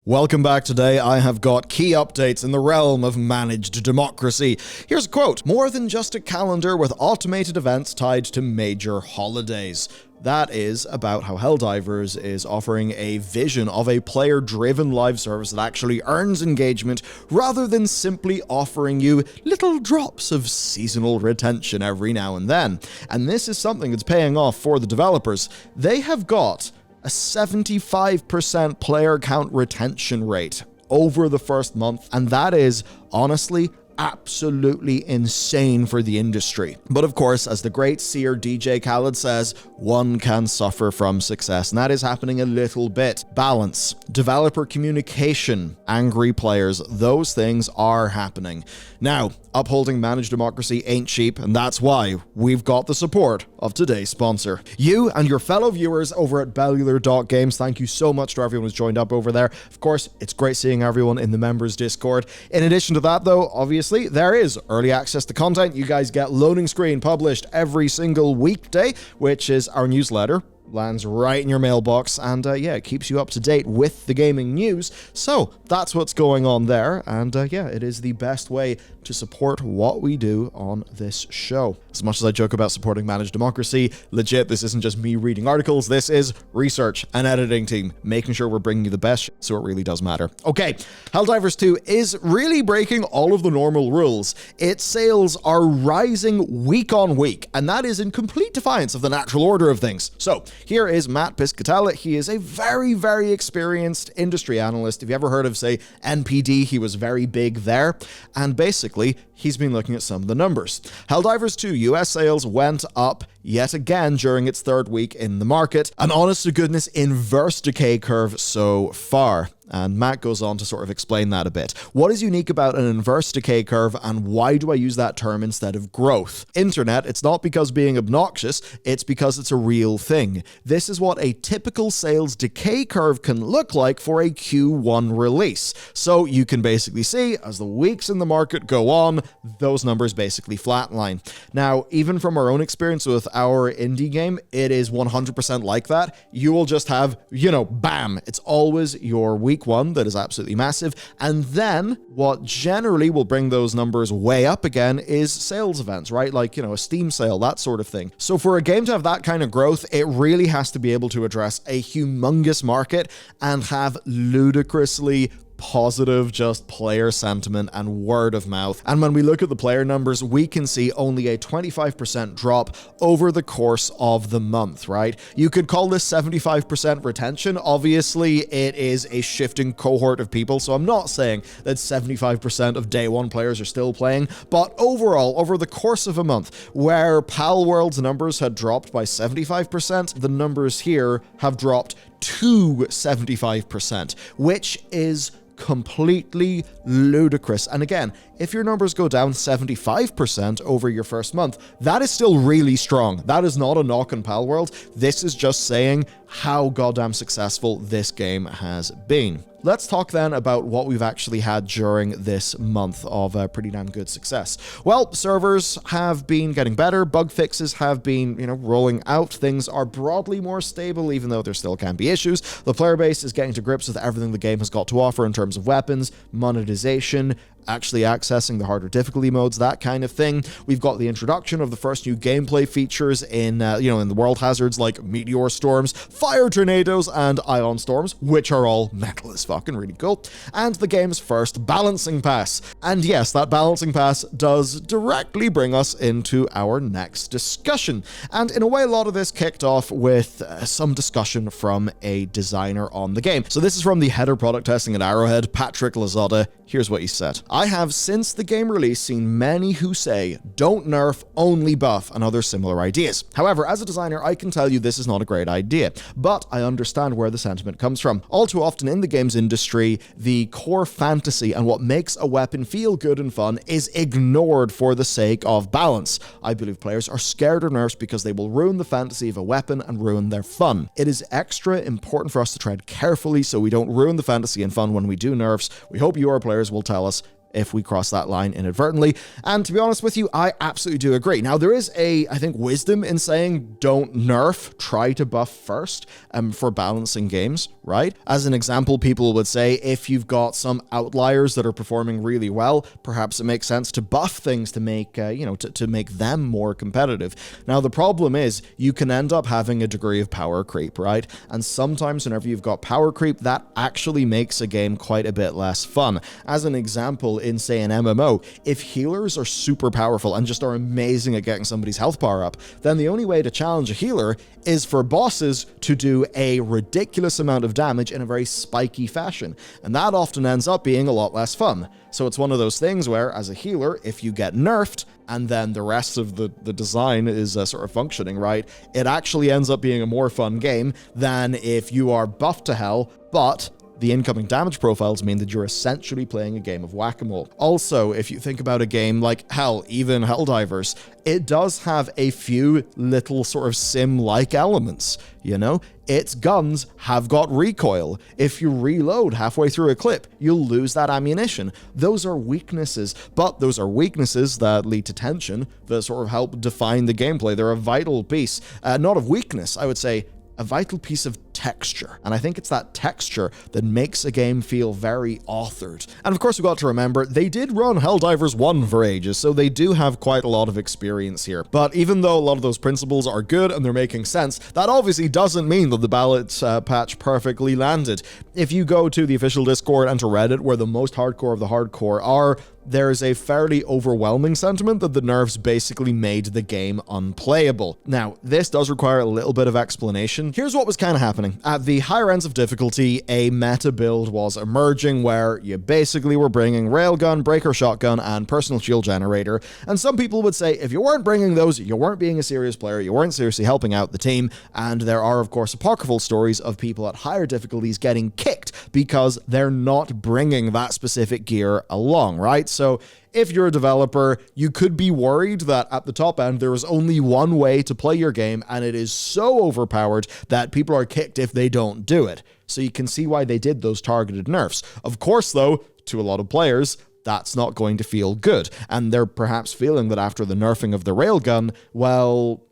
Welcome back. Today I have got key updates in the realm of managed democracy. Here's a quote: "More than just a calendar with automated events tied to major holidays." That is about how Helldivers is offering a vision of a player-driven live service that actually earns engagement rather than simply offering you little drops of seasonal retention every now and then. And this is something that's paying off for the developers. They have got a 75% player count retention rate over the first month, and that is honestly absolutely insane for the industry. But of course, as the great seer DJ Khaled says, one can suffer from success, and that is happening a little bit. Balance, developer communication, angry players, those things are happening. Now, upholding managed democracy ain't cheap, and that's why we've got the support of today's sponsor. You and your fellow viewers over at Bellular.games, thank you so much to everyone who's joined up over there. Of course, it's great seeing everyone in the members Discord. In addition to that though, obviously, there is early access to content. You guys get loading screen published every single weekday, which is our newsletter. Lands right in your mailbox, and yeah, it keeps you up to date with the gaming news. So that's what's going on there, and yeah, it is the best way to support what we do on this show. As much as I joke about supporting managed democracy, legit, this isn't just me reading articles, this is research and editing team, making sure we're bringing you the best so it really does matter. Okay, Helldivers 2 is really breaking all of the normal rules. Its sales are rising week on week, and that is in complete defiance of the natural order of things. So, here is Matt Piscatella. He is a very, very experienced industry analyst. If you ever heard of, say, NPD, he was very big there. And basically, he's been looking at some of the numbers. Helldivers 2 US sales went up yet again during its third week in the market. An honest to goodness inverse decay curve so far. And Matt goes on to sort of explain that a bit. What is unique about an inverse decay curve, and why do I use that term instead of growth? Internet, it's not because being obnoxious, it's because it's a real thing. This is what a typical sales decay curve can look like for a Q1 release. So you can basically see, as the weeks in the market go on, those numbers basically flatline. Now, even from our own experience with our indie game, it is 100% like that. You will just have, bam, it's always your week one that is absolutely massive, and then what generally will bring those numbers way up again is sales events, right? Like, a Steam sale, that sort of thing. So for a game to have that kind of growth, it really has to be able to address a humongous market and have ludicrously positive just player sentiment and word of mouth. And when we look at the player numbers, we can see only a 25% drop over the course of the month, right? You could call this 75% retention. Obviously, it is a shifting cohort of people, so I'm not saying that 75% of day one players are still playing, but overall, over the course of a month, where Pal World's numbers had dropped by 75%, the numbers here have dropped to 75%, which is completely ludicrous. And again, if your numbers go down 75% over your first month, that is still really strong. That is not a knock on Pal World. This is just saying how goddamn successful this game has been. Let's talk then about what we've actually had during this month of pretty damn good success. Well, servers have been getting better, bug fixes have been, rolling out, things are broadly more stable, even though there still can be issues. The player base is getting to grips with everything the game has got to offer in terms of weapons, monetization, actually accessing the harder difficulty modes, that kind of thing. We've got the introduction of the first new gameplay features in, in the world hazards like meteor storms, fire tornadoes, and ion storms, which are all metal as fucking really cool. And the game's first balancing pass. And yes, that balancing pass does directly bring us into our next discussion. And in a way, a lot of this kicked off with some discussion from a designer on the game. So this is from the head of product testing at Arrowhead, Patrick Lazada. Here's what he said. "I have, since the game release, seen many who say, don't nerf, only buff, and other similar ideas. However, as a designer, I can tell you this is not a great idea, but I understand where the sentiment comes from. All too often in the games industry, the core fantasy and what makes a weapon feel good and fun is ignored for the sake of balance. I believe players are scared of nerfs because they will ruin the fantasy of a weapon and ruin their fun. It is extra important for us to tread carefully so we don't ruin the fantasy and fun when we do nerfs. We hope you, our players, will tell us if we cross that line inadvertently. And to be honest with you, I absolutely do agree. Now, there is I think, wisdom in saying don't nerf, try to buff first for balancing games, right? As an example, people would say if you've got some outliers that are performing really well, perhaps it makes sense to buff things to make, to make them more competitive. Now, the problem is you can end up having a degree of power creep, right? And sometimes whenever you've got power creep, that actually makes a game quite a bit less fun. As an example, in, say, an MMO, if healers are super powerful and just are amazing at getting somebody's health bar up, then the only way to challenge a healer is for bosses to do a ridiculous amount of damage in a very spiky fashion, and that often ends up being a lot less fun. So it's one of those things where, as a healer, if you get nerfed, and then the rest of the design is sort of functioning right, it actually ends up being a more fun game than if you are buffed to hell, but the incoming damage profiles mean that you're essentially playing a game of whack-a-mole. Also, if you think about a game like, hell, even Helldivers, it does have a few little sort of sim-like elements, you know? Its guns have got recoil. If you reload halfway through a clip, you'll lose that ammunition. Those are weaknesses, but those are weaknesses that lead to tension, that sort of help define the gameplay. They're a vital piece, not of weakness, I would say, a vital piece of texture. And I think it's that texture that makes a game feel very authored. And of course, we've got to remember, they did run Helldivers 1 for ages, so they do have quite a lot of experience here. But even though a lot of those principles are good and they're making sense, that obviously doesn't mean that the ballot patch perfectly landed. If you go to the official Discord and to Reddit, where the most hardcore of the hardcore are, there's a fairly overwhelming sentiment that the nerfs basically made the game unplayable. Now, this does require a little bit of explanation. Here's what was kind of happening. At the higher ends of difficulty, a meta build was emerging where you basically were bringing railgun, breaker shotgun, and personal shield generator. And some people would say if you weren't bringing those, you weren't being a serious player, you weren't seriously helping out the team. And there are, of course, apocryphal stories of people at higher difficulties getting kicked because they're not bringing that specific gear along, right? So if you're a developer, you could be worried that at the top end, there is only one way to play your game, and it is so overpowered that people are kicked if they don't do it. So you can see why they did those targeted nerfs. Of course, though, to a lot of players, that's not going to feel good. And they're perhaps feeling that after the nerfing of the railgun, well,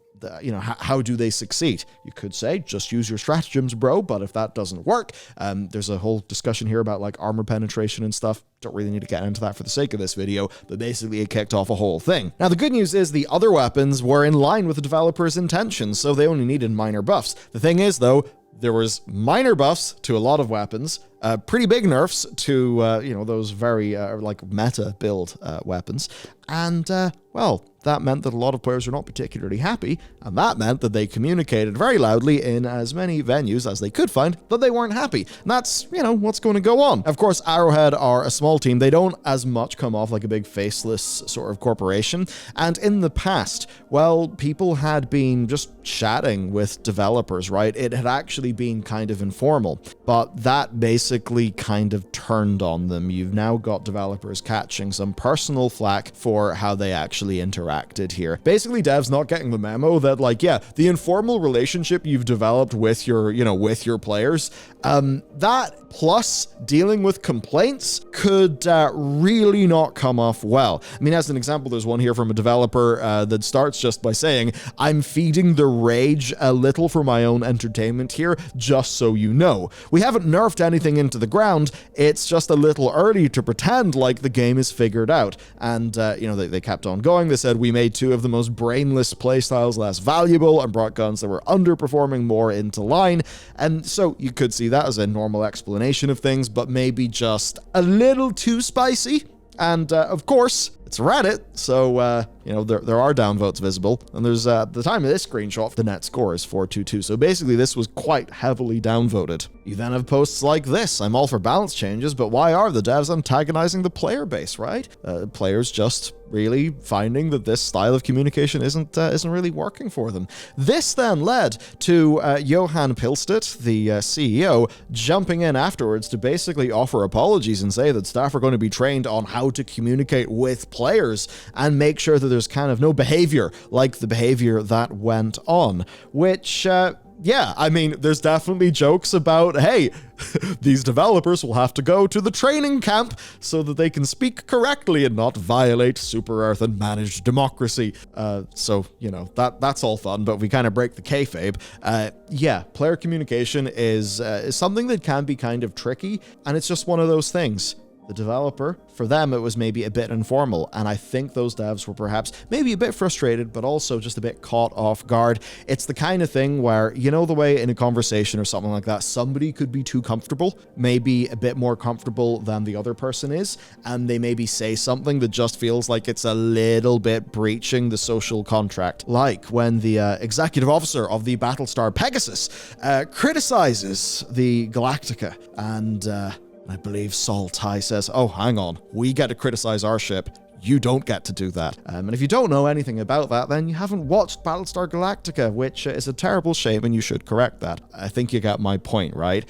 how do they succeed? You could say, just use your stratagems, bro, but if that doesn't work, there's a whole discussion here about like armor penetration and stuff. Don't really need to get into that for the sake of this video, but basically it kicked off a whole thing. Now, the good news is the other weapons were in line with the developer's intentions, so they only needed minor buffs. The thing is, though, there was minor buffs to a lot of weapons, pretty big nerfs to, those very, meta build weapons, and, well, that meant that a lot of players were not particularly happy, and that meant that they communicated very loudly in as many venues as they could find that they weren't happy. And that's, what's going to go on. Of course, Arrowhead are a small team. They don't as much come off like a big faceless sort of corporation. And in the past, well, people had been just chatting with developers, right? It had actually been kind of informal, but that basically kind of turned on them. You've now got developers catching some personal flack for how they actually interacted here. Basically, devs not getting the memo that, like, yeah, the informal relationship you've developed with your, with your players, that plus dealing with complaints could really not come off well. I mean, as an example, there's one here from a developer that starts just by saying, I'm feeding the rage a little for my own entertainment here, just so you know. We haven't nerfed anything into the ground, it's just a little early to pretend like the game is figured out. And, they kept on going. They said, we made two of the most brainless playstyles less valuable and brought guns that were underperforming more into line. And so you could see that as a normal explanation of things, but maybe just a little too spicy. And of course, it's Reddit, so there are downvotes visible, and there's at the time of this screenshot, the net score is 422. So basically, this was quite heavily downvoted. You then have posts like this: I'm all for balance changes, but why are the devs antagonizing the player base? Right? Players just really finding that this style of communication isn't really working for them. This then led to Johan Pilstedt, the CEO, jumping in afterwards to basically offer apologies and say that staff are going to be trained on how to communicate with players and make sure that there's kind of no behavior like the behavior that went on, which yeah, I mean, there's definitely jokes about, hey, these developers will have to go to the training camp so that they can speak correctly and not violate Super Earth and managed democracy. So, that's all fun, but we kind of break the kayfabe. Yeah, player communication is something that can be kind of tricky, and it's just one of those things. The developer, for them, it was maybe a bit informal, and I think those devs were perhaps maybe a bit frustrated, but also just a bit caught off guard. It's the kind of thing where, the way in a conversation or something like that, somebody could be too comfortable, maybe a bit more comfortable than the other person is, and they maybe say something that just feels like it's a little bit breaching the social contract. Like when the executive officer of the Battlestar Pegasus criticizes the Galactica, and I believe Saul Ty says, oh, hang on, we get to criticize our ship. You don't get to do that. And if you don't know anything about that, then you haven't watched Battlestar Galactica, which is a terrible shame, and you should correct that. I think you got my point, right?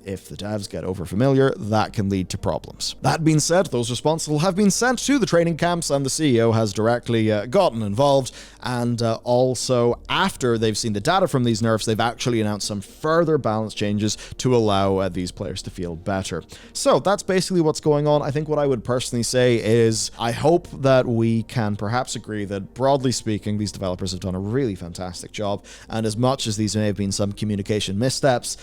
If the devs get overfamiliar, that can lead to problems. That being said, those responsible have been sent to the training camps, and the CEO has directly gotten involved. And also, after they've seen the data from these nerfs, they've actually announced some further balance changes to allow these players to feel better. So that's basically what's going on. I think what I would personally say is, I hope that we can perhaps agree that, broadly speaking, these developers have done a really fantastic job, and as much as these may have been some communication missteps,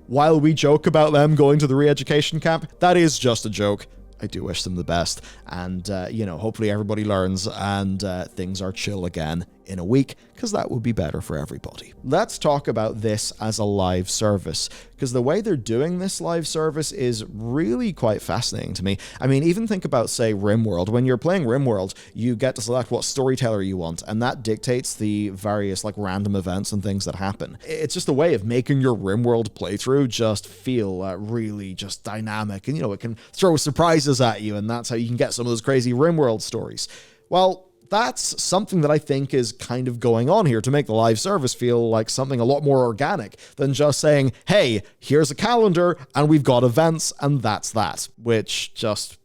while we joke about them going to the re-education camp, that is just a joke. I do wish them the best, and hopefully everybody learns and things are chill again in a week, because that would be better for everybody. Let's talk about this as a live service, because the way they're doing this live service is really quite fascinating to me. I mean, even think about, say, RimWorld. When you're playing RimWorld, you get to select what storyteller you want, and that dictates the various random events and things that happen. It's just a way of making your RimWorld playthrough just feel really just dynamic, and it can throw surprises at you, and that's how you can get some of those crazy RimWorld stories. Well, that's something that I think is kind of going on here to make the live service feel like something a lot more organic than just saying, hey, here's a calendar and we've got events and that's that, which just,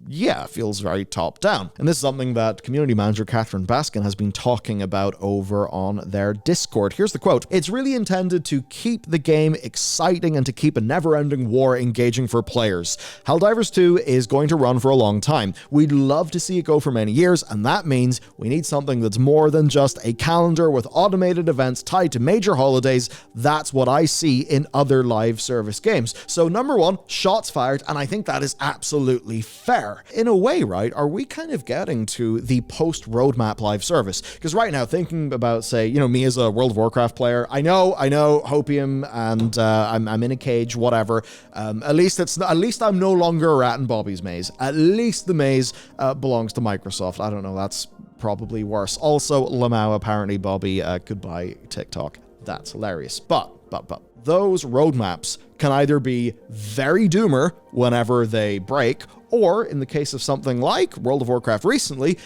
feels very top down. And this is something that community manager Catherine Baskin has been talking about over on their Discord. Here's the quote. It's really intended to keep the game exciting and to keep a never-ending war engaging for players. Helldivers 2 is going to run for a long time. We'd love to see it go for many years, and that means we need something that's more than just a calendar with automated events tied to major holidays. That's what I see in other live service games. So number one, shots fired, and I think that is absolutely fair. In a way, right, are we kind of getting to the post-roadmap live service? Because right now, thinking about, say, me as a World of Warcraft player, I know, hopium, and I'm in a cage, whatever. At least I'm no longer a rat in Bobby's maze. At least the maze belongs to Microsoft. I don't know, that's probably worse. Also, Lamau, apparently Bobby could buy TikTok. That's hilarious. But those roadmaps can either be very doomer whenever they break, or in the case of something like World of Warcraft recently,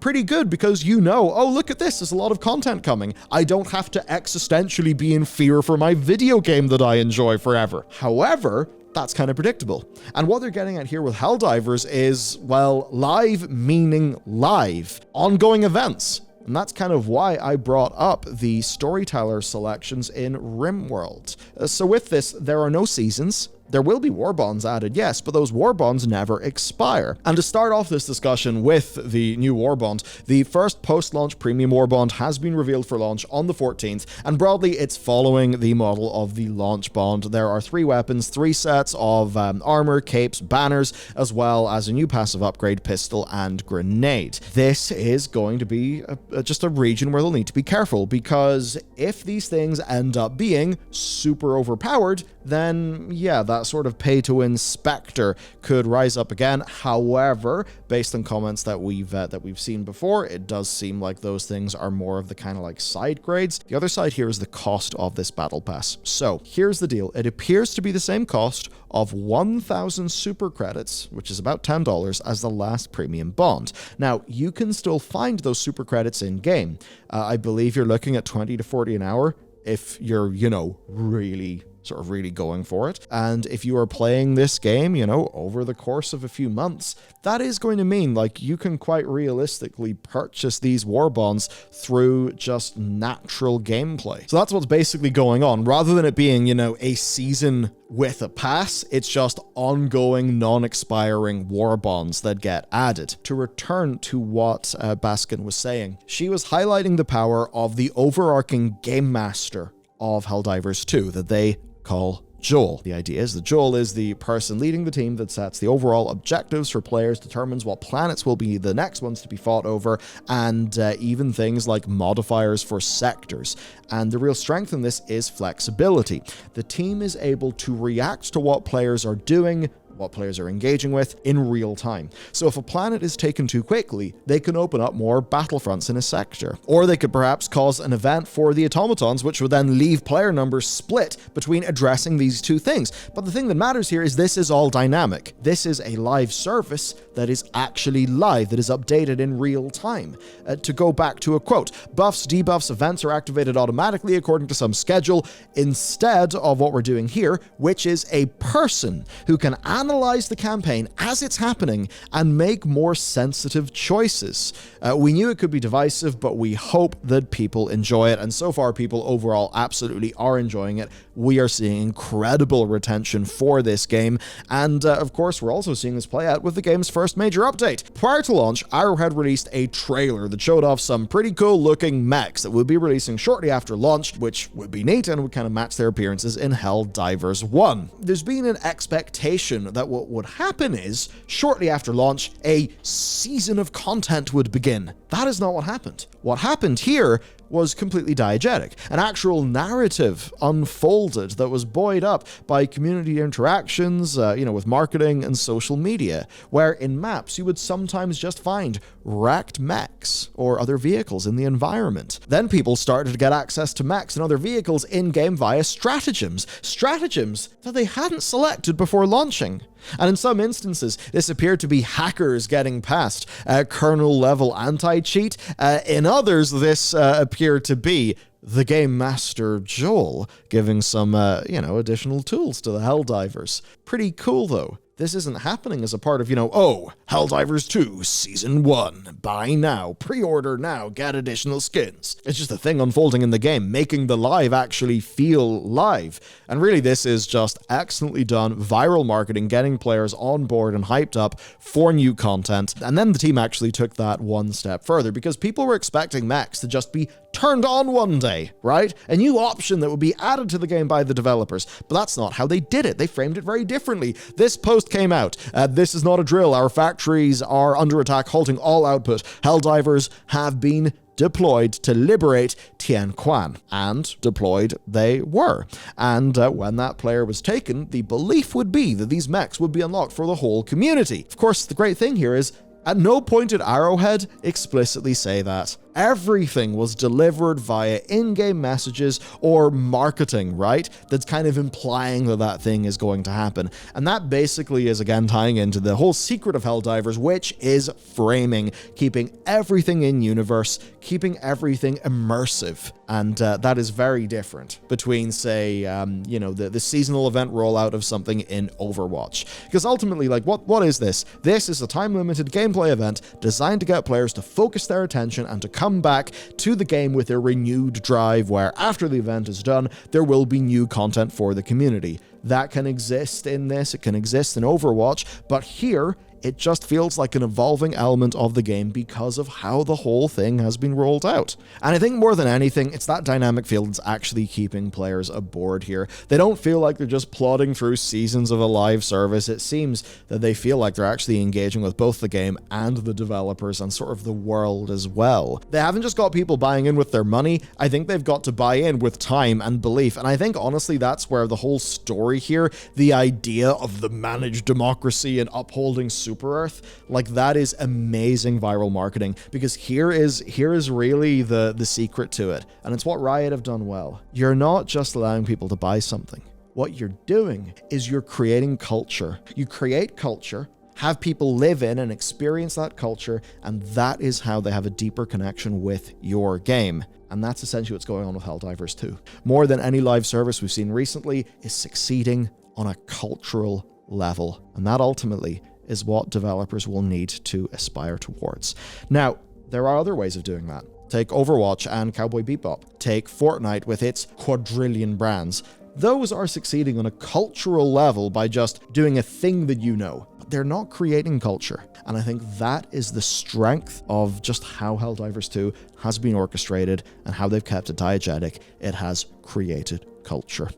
pretty good because oh, look at this, there's a lot of content coming. I don't have to existentially be in fear for my video game that I enjoy forever. However, that's kind of predictable. And what they're getting at here with Helldivers is, well, live meaning live. Ongoing events. And that's kind of why I brought up the storyteller selections in RimWorld. So with this, there are no seasons. There will be war bonds added, yes, but those war bonds never expire. And to start off this discussion with the new war bond, the first post-launch premium war bond has been revealed for launch on the 14th, and broadly it's following the model of the launch bond. There are 3 weapons, 3 sets of armor, capes, banners, as well as a new passive upgrade, pistol and grenade. This is going to be just a region where they'll need to be careful, because if these things end up being super overpowered, then that sort of pay-to-win specter could rise up again. However, based on comments that we've seen before, it does seem like those things are more of the kind of side grades. The other side here is the cost of this battle pass. So here's the deal. It appears to be the same cost of 1,000 super credits, which is about $10, as the last premium bond. Now, you can still find those super credits in-game. I believe you're looking at 20 to 40 an hour if you're, really sort of really going for it. And if you are playing this game, you know, over the course of a few months, that is going to mean like you can quite realistically purchase these war bonds through just natural gameplay. So that's what's basically going on. Rather than it being, you know, a season with a pass, it's just ongoing, non-expiring war bonds that get added. To return to what Baskin was saying, she was highlighting the power of the overarching game master of Helldivers 2 that they call Joel. The idea is that Joel is the person leading the team that sets the overall objectives for players, determines what planets will be the next ones to be fought over, and even things like modifiers for sectors. And the real strength in this is flexibility. The team is able to react to what players are doing, what players are engaging with in real time. So if a planet is taken too quickly, they can open up more battlefronts in a sector. Or they could perhaps cause an event for the automatons, which would then leave player numbers split between addressing these two things. But the thing that matters here is this is all dynamic. This is a live service that is actually live, that is updated in real time. To go back to a quote, buffs, debuffs, events are activated automatically according to some schedule, instead of what we're doing here, which is a person who can analyze the campaign as it's happening and make more sensitive choices. We knew it could be divisive, but we hope that people enjoy it, and so far people overall absolutely are enjoying it. We are seeing incredible retention for this game, and of course we're also seeing this play out with the game's first major update. Prior to launch, Arrowhead released a trailer that showed off some pretty cool looking mechs that would be releasing shortly after launch, which would be neat and would kind of match their appearances in Helldivers 1. There's been an expectation that what would happen is, shortly after launch, a season of content would begin. That is not what happened. What happened here was completely diegetic. An actual narrative unfolded that was buoyed up by community interactions, with marketing and social media, where in maps you would sometimes just find wrecked mechs or other vehicles in the environment. Then people started to get access to mechs and other vehicles in-game via stratagems that they hadn't selected before launching. And in some instances, this appeared to be hackers getting past kernel-level anti-cheat. In others, this appeared to be the game master Joel giving some, additional tools to the Helldivers. Pretty cool, though. This isn't happening as a part of, Helldivers 2 Season 1. Buy now, pre-order now, get additional skins. It's just a thing unfolding in the game, making the live actually feel live. And really, this is just excellently done viral marketing, getting players on board and hyped up for new content. And then the team actually took that one step further, because people were expecting mechs to just be turned on one day, right? A new option that would be added to the game by the developers. But that's not how they did it. They framed it very differently. This post came out. This is not a drill. Our factories are under attack, halting all output. Helldivers have been deployed to liberate Tianquan, and deployed they were. And when that player was taken, the belief would be that these mechs would be unlocked for the whole community. Of course, the great thing here is, at no point did Arrowhead explicitly say that. Everything was delivered via in-game messages or marketing, right? That's kind of implying that that thing is going to happen. And that basically is, again, tying into the whole secret of Helldivers, which is framing, keeping everything in universe, keeping everything immersive. And that is very different between, say, the seasonal event rollout of something in Overwatch. Because ultimately, what is this? This is a time-limited gameplay event designed to get players to focus their attention and to come back to the game with a renewed drive, where after the event is done, there will be new content for the community. That can exist in this, it can exist in Overwatch, but here, it just feels like an evolving element of the game because of how the whole thing has been rolled out. And I think more than anything, it's that dynamic feel that's actually keeping players aboard here. They don't feel like they're just plodding through seasons of a live service. It seems that they feel like they're actually engaging with both the game and the developers and sort of the world as well. They haven't just got people buying in with their money, I think they've got to buy in with time and belief. And I think honestly that's where the whole story here, the idea of the managed democracy and upholding Super Earth, that is amazing viral marketing, because here is really the secret to it, and it's what Riot have done well. You're not just allowing people to buy something. What you're doing is you're creating culture. You create culture, have people live in and experience that culture, and that is how they have a deeper connection with your game. And that's essentially what's going on with Helldivers 2. More than any live service we've seen recently is succeeding on a cultural level. And that ultimately is what developers will need to aspire towards. Now, there are other ways of doing that. Take Overwatch and Cowboy Bebop. Take Fortnite with its quadrillion brands. Those are succeeding on a cultural level by just doing a thing that you know. But they're not creating culture. And I think that is the strength of just how Helldivers 2 has been orchestrated and how they've kept it diegetic. It has created culture.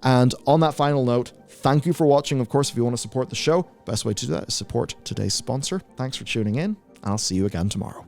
And on that final note, thank you for watching. Of course, if you want to support the show, best way to do that is support today's sponsor. Thanks for tuning in. I'll see you again tomorrow.